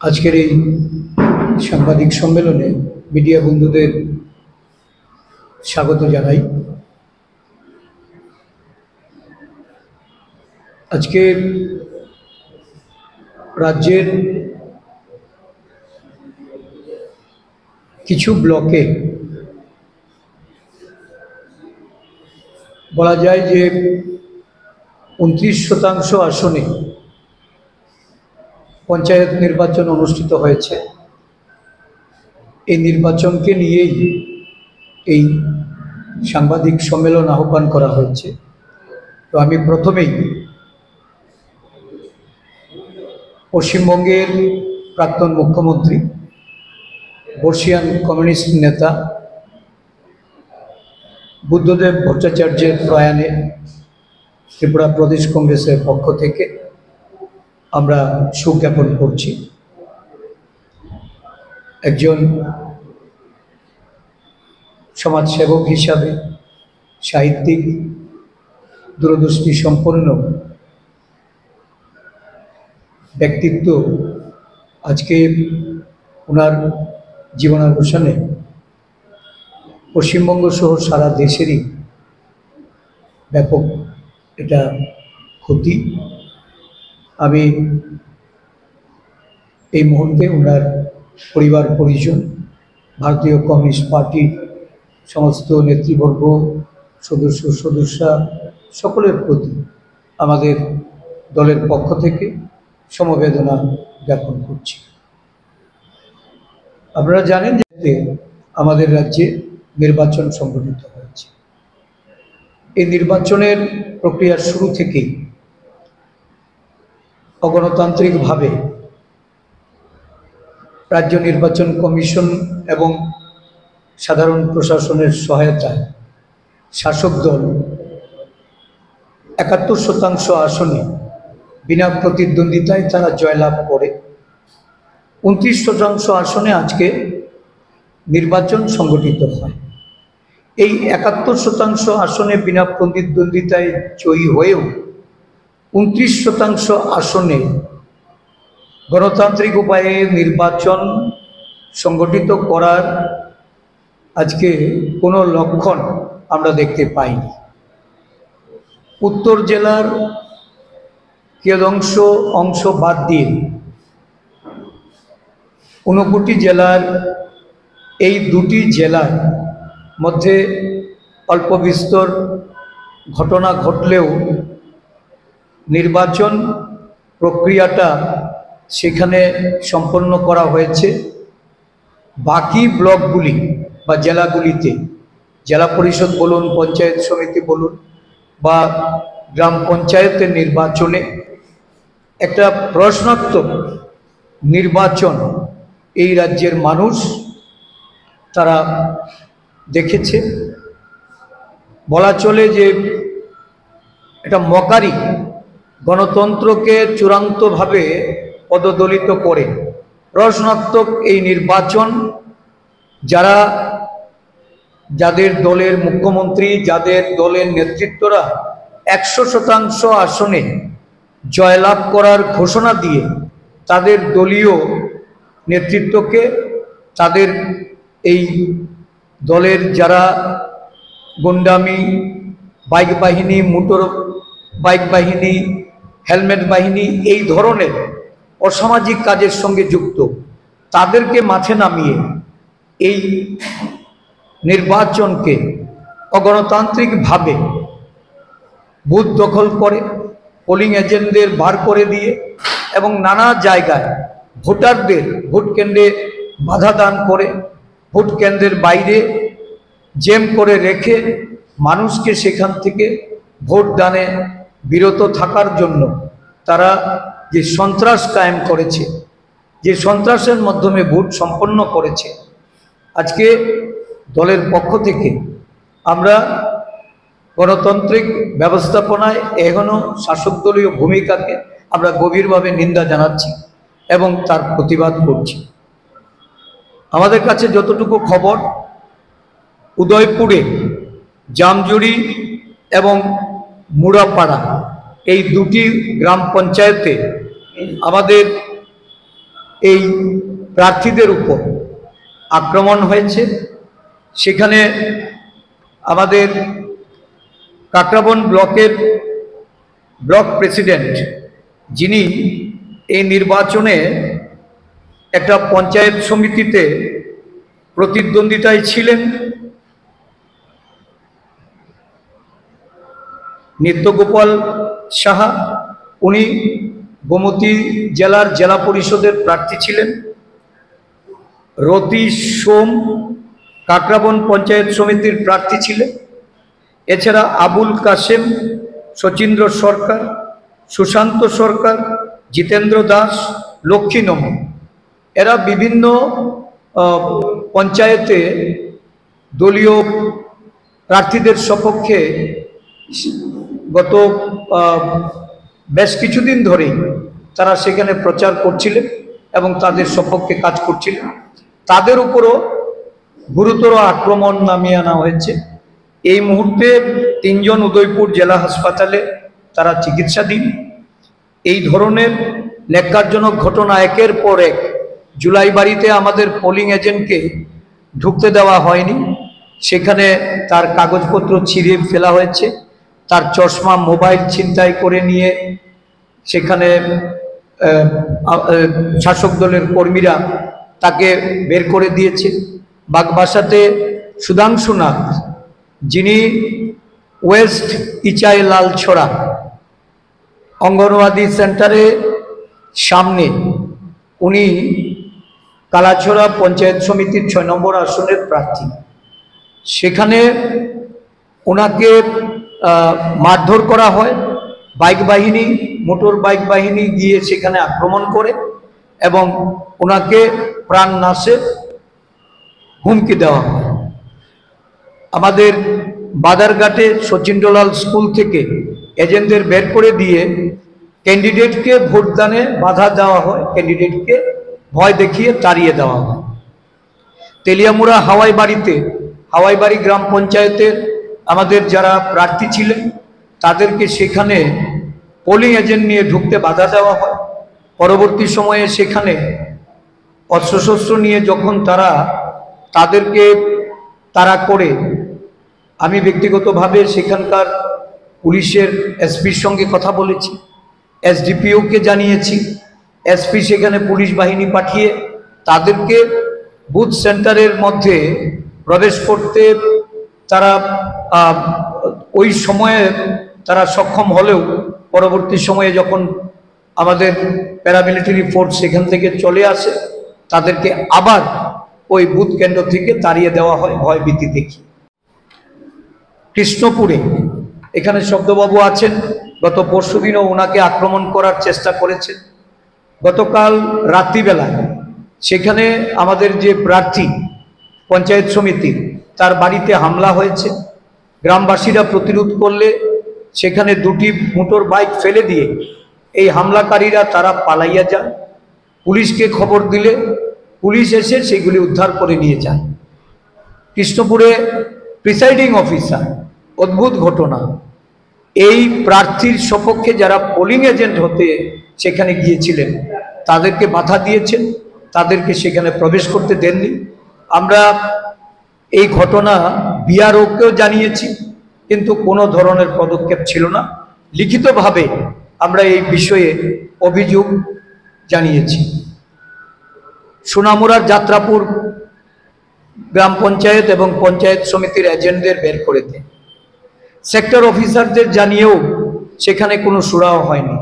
আজকের এই সাংবাদিক সম্মেলনে মিডিয়া বন্ধুদের স্বাগত জানাই। আজকে রাজ্যের কিছু ব্লকে বলা যায় যে 29% আসনে পঞ্চায়েত নির্বাচন অনুষ্ঠিত হয়েছে। এই নির্বাচনকে নিয়েই এই সাংবাদিক সম্মেলন আহ্বান করা হয়েছে। তো আমি প্রথমেই পশ্চিমবঙ্গের প্রাক্তন মুখ্যমন্ত্রী, বর্ষীয়ান কমিউনিস্ট নেতা বুদ্ধদেব ভট্টাচার্যের প্রয়াণে ত্রিপুরা প্রদেশ কংগ্রেসের পক্ষ থেকে আমরা শোক জ্ঞাপন করছি। একজন সমাজসেবক হিসাবে, সাহিত্যিক, দূরদৃষ্টি সম্পন্ন ব্যক্তিত্ব আজকে ওনার জীবনাবসানে পশ্চিমবঙ্গ সহ সারা দেশেরই ব্যাপক এটা ক্ষতি। আমি এই মুহূর্তে ওনার পরিবার পরিজন, ভারতীয় কমিউনিস্ট পার্টির সমস্ত নেতৃবর্গ, সদস্যা সকলের প্রতি আমাদের দলের পক্ষ থেকে সমবেদনা জ্ঞাপন করছি। আপনারা জানেন যে আমাদের রাজ্যে নির্বাচন সংগঠিত হয়েছে। এই নির্বাচনের প্রক্রিয়ার শুরু থেকেই অগণতান্ত্রিকভাবে রাজ্য নির্বাচন কমিশন এবং সাধারণ প্রশাসনের সহায়তায় শাসক দল 71% আসনে বিনা প্রতিদ্বন্দ্বিতায় তারা জয়লাভ করে 29% আসনে আজকে নির্বাচন সংগঠিত হয়। এই 71% আসনে বিনা প্রতিদ্বন্দ্বিতায় জয়ী হয়েও 29% আসনে গণতান্ত্রিক উপায়ে নির্বাচন সংগঠিত করার আজকে কোনো লক্ষণ আমরা দেখতে পাইনি। উত্তর জেলার কিয়দংশ অংশ বাদ দিয়ে 59 জেলার এই দুটি জেলার মধ্যে অল্প বিস্তর ঘটনা ঘটলেও নির্বাচন প্রক্রিয়াটা সেখানে সম্পন্ন করা হয়েছে। বাকি ব্লকগুলি বা জেলাগুলিতে জেলা পরিষদ বলুন, পঞ্চায়েত সমিতি বলুন বা গ্রাম পঞ্চায়েতের নির্বাচনে একটা প্রশ্নাত্মক নির্বাচন এই রাজ্যের মানুষ তারা দেখেছে। বলা চলে যে এটা মকারি গণতন্ত্রকে চূড়ান্তভাবে পদদলিত করে প্রশ্নাত্মক এই নির্বাচন যাদের দলের মুখ্যমন্ত্রী, যাদের দলের নেতৃত্বরা 100% আসনে জয়লাভ করার ঘোষণা দিয়ে তাদের দলীয় নেতৃত্বকে, তাদের এই দলের যারা গুন্ডামি, বাইক বাহিনী, মোটর বাইক বাহিনী, হেলমেট বাহিনী, এই ধরনের অসামাজিক কাজের সঙ্গে যুক্ত তাদেরকে মাঠে নামিয়ে এই নির্বাচনকে অগণতান্ত্রিকভাবে বুথ দখল করে, পোলিং এজেন্টদের বার করে দিয়ে এবং নানা জায়গায় ভোটারদের ভোট কেন্দ্রে বাধা দান করে, ভোট কেন্দ্রের বাইরে জ্যাম করে রেখে মানুষকে সেখান থেকে ভোট দানে বিরত থাকার জন্য তারা যে সন্ত্রাস কায়েম করেছে, যে সন্ত্রাসের মাধ্যমে ভোট সম্পন্ন করেছে, আজকে দলের পক্ষ থেকে আমরা গণতান্ত্রিক ব্যবস্থাপনায় এখনো শাসক দলীয় ভূমিকাকে আমরা গভীরভাবে নিন্দা জানাচ্ছি এবং তার প্রতিবাদ করছি। আমাদের কাছে যতটুকু খবর, উদয়পুরে জামজুড়ি এবং মুড়াপাড়া এই দুটি গ্রাম পঞ্চায়েতে আমাদের এই প্রার্থীদের উপর আক্রমণ হয়েছে। সেখানে আমাদের কাকরাবন ব্লকের ব্লক প্রেসিডেন্ট, যিনি এই নির্বাচনে একটা পঞ্চায়েত সমিতিতে প্রতিদ্বন্দ্বিতায় ছিলেন, নিত্যগোপাল সাহা, উনি গোমতী জেলার জেলা পরিষদের প্রার্থী ছিলেন। রতি সোম কাকরাবন পঞ্চায়েত সমিতির প্রার্থী ছিলেন। এছাড়া আবুল কাসেম, শচীন্দ্র সরকার, সুশান্ত সরকার, জিতেন্দ্র দাস, লক্ষ্মী নম, এরা বিভিন্ন পঞ্চায়েতে দলীয় প্রার্থীদের সপক্ষে গত বেশ কিছুদিন ধরেই তারা সেখানে প্রচার করছিলেন এবং তাদের সপক্ষে কাজ করছিলেন। তাদের উপরও গুরুতর আক্রমণ নামিয়ে আনা হয়েছে। এই মুহূর্তে 3 জন উদয়পুর জেলা হাসপাতালে তারা চিকিৎসাধীন। এই ধরনের ন্যাক্কারজনক ঘটনা একের পর এক। জুলাই বাড়িতে আমাদের পোলিং এজেন্টকে ঢুকতে দেওয়া হয়নি, সেখানে তার কাগজপত্র ছিঁড়ে ফেলা হয়েছে, তার চশমা মোবাইল ছিনতাই করে নিয়ে সেখানে শাসক দলের কর্মীরা তাকে বের করে দিয়েছে। বাগবাসাতে সুধাংশু নাথ, যিনি ওয়েস্ট ইচাই লালছড়া অঙ্গনওয়াড়ি সেন্টারে সামনে, উনি কালাছড়া পঞ্চায়েত সমিতির 6 নম্বর আসনের প্রার্থী, সেখানে ওনাকে মারধর করা হয়। বাইক বাহিনী, মোটর বাইক বাহিনী গিয়ে সেখানে আক্রমণ করে এবং ওনাকে প্রাণ নাশের হুমকি দেওয়া হয়। আমাদের বাদারঘাটে সচিন্দ্রলাল স্কুল থেকে এজেন্টদের বের করে দিয়ে ক্যান্ডিডেটকে ভোটদানে বাধা দেওয়া হয়, ক্যান্ডিডেটকে ভয় দেখিয়ে তাড়িয়ে দেওয়া হয়। তেলিয়ামুড়া হাওয়াইবাড়ি গ্রাম পঞ্চায়েতের আমাদের যারা প্রার্থী ছিলেন তাদেরকে সেখানে পোলিং এজেন্ট নিয়ে ঢুকতে বাধা দেওয়া হয়। পরবর্তী সময়ে সেখানে অস্ত্রশস্ত্র নিয়ে যখন তাদেরকে তাড়া করে, আমি ব্যক্তিগতভাবে সেখানকার পুলিশের এসপির সঙ্গে কথা বলেছি, এসডিপিওকে জানিয়েছি। এসপি সেখানে পুলিশ বাহিনী পাঠিয়ে তাদেরকে বুথ সেন্টারের মধ্যে প্রবেশ করতে তারা ওই সময়ে তারা সক্ষম হলেও পরবর্তী সময়ে যখন আমাদের প্যারামিলিটারি ফোর্স সেখান থেকে চলে আসে, তাদেরকে আবার ওই বুথ কেন্দ্র থেকে তাড়িয়ে দেওয়া হয় ভয়ভীতি দেখিয়ে। কৃষ্ণপুরে এখানে শব্দবাবু আছেন, গত পরশুদিনও ওনাকে আক্রমণ করার চেষ্টা করেছেন। গতকাল রাত্রিবেলায় সেখানে আমাদের যে প্রার্থী পঞ্চায়েত সমিতির, তার বাড়িতে হামলা হয়েছে। গ্রামবাসীরা প্রতিরোধ করলে সেখানে 2টি মোটর বাইক ফেলে দিয়ে এই হামলাকারীরা তারা পালাইয়া যায়। পুলিশকে খবর দিলে পুলিশ এসে সেগুলি উদ্ধার করে নিয়ে যায়। কৃষ্ণপুরে প্রিসাইডিং অফিসার, অদ্ভুত ঘটনা, এই প্রার্থীর সপক্ষে যারা পোলিং এজেন্ট হতে সেখানে গিয়েছিলেন তাদেরকে বাধা দিয়েছেন, তাদেরকে সেখানে প্রবেশ করতে দেননি। আমরা এই ঘটনা বিআরওকেও জানিয়েছি, কিন্তু কোনো ধরনের পদক্ষেপ ছিল না। লিখিতভাবে আমরা এই বিষয়ে অভিযোগ জানিয়েছি। সোনামুড়ার যাত্রাপুর গ্রাম পঞ্চায়েত এবং পঞ্চায়েত সমিতির এজেন্টদের বের করে দেয়। সেক্টর অফিসারদের জানিয়েও সেখানে কোনো সুরাহা হয়নি,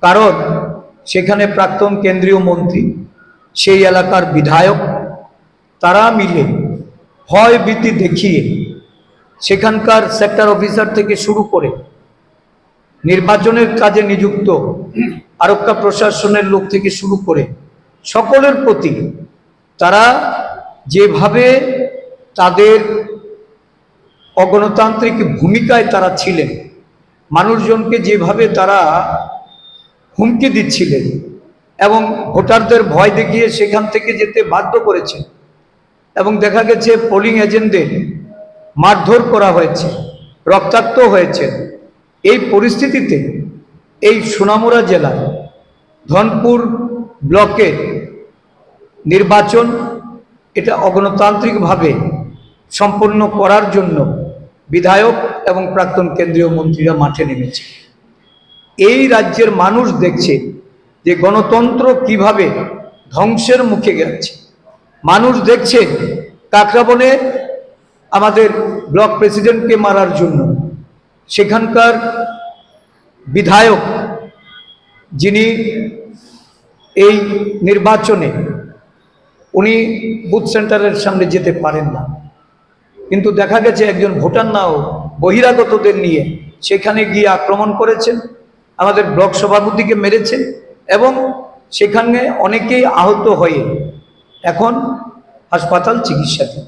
কারণ সেখানে প্রাক্তন কেন্দ্রীয় মন্ত্রী, সেই এলাকার বিধায়ক, তারা মিলে ভয় ভীতি দেখিয়ে সেখানকার সেক্টর অফিসার থেকে শুরু করে নির্বাচনের কাজে নিযুক্ত আরক্ষা প্রশাসনের লোক থেকে শুরু করে সকলের প্রতি তারা যেভাবে তাদের অগণতান্ত্রিক ভূমিকায় তারা ছিলেন, মানুষজনকে যেভাবে তারা হুমকি দিচ্ছিলেন এবং ভোটারদের ভয় দেখিয়ে সেখান থেকে যেতে বাধ্য করেছে, এবং দেখা গেছে পোলিং এজেন্টদের মারধর করা হয়েছে, রক্তাক্ত হয়েছে। এই পরিস্থিতিতে এই সোনামুড়া জেলার ধনপুর ব্লকে নির্বাচন এটা অগণতান্ত্রিকভাবে সম্পন্ন করার জন্য বিধায়ক এবং প্রাক্তন কেন্দ্রীয় মন্ত্রীরা মাঠে নেমেছে। এই রাজ্যের মানুষ দেখছে যে গণতন্ত্র কিভাবে ধ্বংসের মুখে গেছে। মানুষ দেখছে কাকরাবনে আমাদের ব্লক প্রেসিডেন্টকে মারার জন্য সেখানকার বিধায়ক যিনি এই নির্বাচনে উনি বুথ সেন্টারের সামনে যেতে পারেন না, কিন্তু দেখা গেছে একজন ভোটার নাও বহিরাগতদের নিয়ে সেখানে গিয়ে আক্রমণ করেছেন, আমাদের ব্লক সভাপতিকে মেরেছেন এবং সেখানে অনেকেই আহত হয়ে এখন হাসপাতাল চিকিৎসাধীন।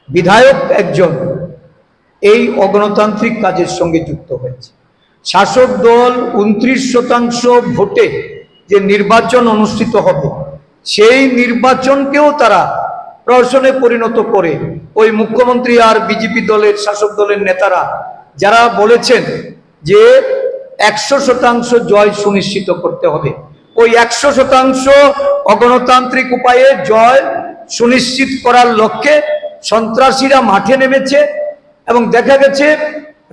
বিধায়ক একজন এই অগণতান্ত্রিক কাজের সঙ্গে যুক্ত হয়েছে। শাসক দল 29% ভোটে যে নির্বাচন অনুষ্ঠিত হবে সেই নির্বাচনকেও তারা প্রহসনে পরিণত করে ওই মুখ্যমন্ত্রী আর বিজেপি দলের শাসক দলের নেতারা যারা বলেছেন যে 100% জয় সুনিশ্চিত করতে হবে, ওই 100% অগণতান্ত্রিক উপায়ে জয় সুনিশ্চিত করার লক্ষ্যে সন্ত্রাসীরা মাঠে নেমেছে। এবং দেখা গেছে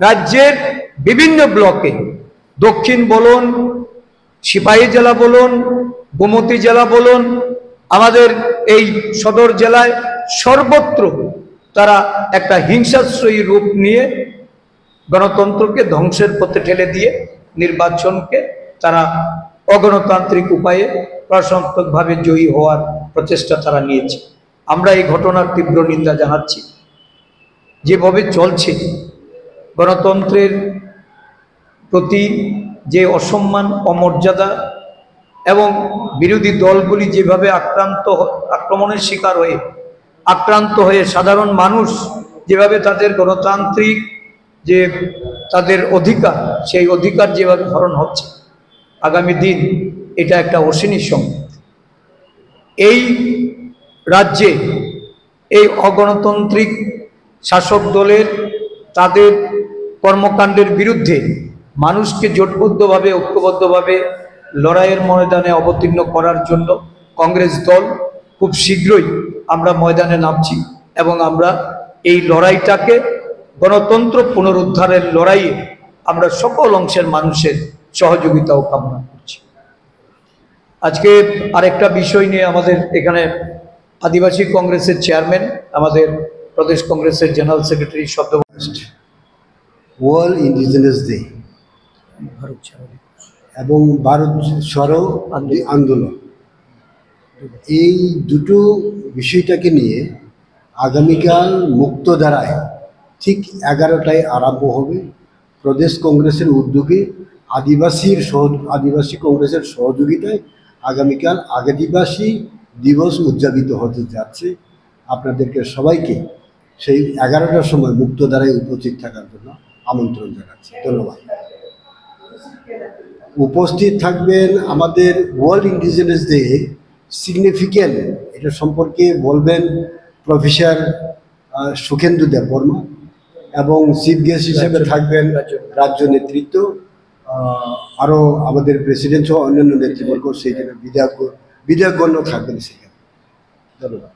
রাজ্যের বিভিন্ন ব্লকে, দক্ষিণ বলুন, সিপাহী জেলা বলুন, গোমতী জেলা বলুন, আমাদের এই সদর জেলায় সর্বত্র তারা একটা হিংসাশ্রয়ী রূপ নিয়ে গণতন্ত্রকে ধ্বংসের পথে ঠেলে দিয়ে নির্বাচনকে তারা অগণতান্ত্রিক উপায়ে প্রশাসনিকভাবে জয়ী হওয়ার প্রচেষ্টা তারা নিয়েছে। আমরা এই ঘটনার তীব্র নিন্দা জানাচ্ছি। যেভাবে চলছে গণতন্ত্রের প্রতি যে অসম্মান, অমর্যাদা এবং বিরোধী দলগুলি যেভাবে আক্রমণের শিকার হয়ে আক্রান্ত হয়ে সাধারণ মানুষ যেভাবে তাদের গণতান্ত্রিক যে তাদের অধিকার সেই অধিকার যেভাবে হরণ হচ্ছে, আগামী দিন এটা একটা অশনি সংকেত। এই রাজ্যে এই অগণতান্ত্রিক শাসক দলের তাদের কর্মকাণ্ডের বিরুদ্ধে মানুষকে জোটবদ্ধভাবে ঐক্যবদ্ধভাবে লড়াইয়ের ময়দানে অবতীর্ণ করার জন্য কংগ্রেস দল খুব শীঘ্রই আমরা ময়দানে নামছি এবং আমরা এই লড়াইটাকে গণতন্ত্র পুনরুদ্ধারের লড়াইয়ে আমরা সকল অংশের মানুষের সহযোগিতাও কামনা করছি। আজকে আরেকটা বিষয় নিয়ে আমাদের এখানে আদিবাসী কংগ্রেসের চেয়ারম্যান, আমাদের প্রদেশ কংগ্রেসের জেনারেল সেক্রেটারি শব্দ ওয়ার্ল্ড ইন্ডিজিনাস ডে এবং ভারত ছাড়ো আন্দোলন, এই দুটো বিষয়টাকে নিয়ে আগামীকাল মুক্তধারায় ঠিক 11টায় আরম্ভ হবে। প্রদেশ কংগ্রেসের উদ্যোগে আদিবাসী কংগ্রেসের সহযোগিতায় আগামীকাল আদিবাসী দিবস উদযাপিত হতে যাচ্ছে। আপনাদেরকে সবাইকে সেই 11টার সময় মুক্তধারায় উপস্থিত থাকার জন্য আমন্ত্রণ জানাচ্ছি। ধন্যবাদ। উপস্থিত থাকবেন আমাদের ওয়ার্ল্ড ইন্ডিজিনাস ডে সিগনিফিক্যান্ট এটা সম্পর্কে বলবেন প্রফেসর সুখেন্দু দেববর্মা এবং চিফ গেস্ট হিসেবে থাকবেন রাজ্য নেতৃত্ব, আরও আমাদের প্রেসিডেন্ট সহ অন্যান্য নেতৃবর্গ, সেই জন্য বিধায়কগণ থাকবেন সেখানে। ধন্যবাদ।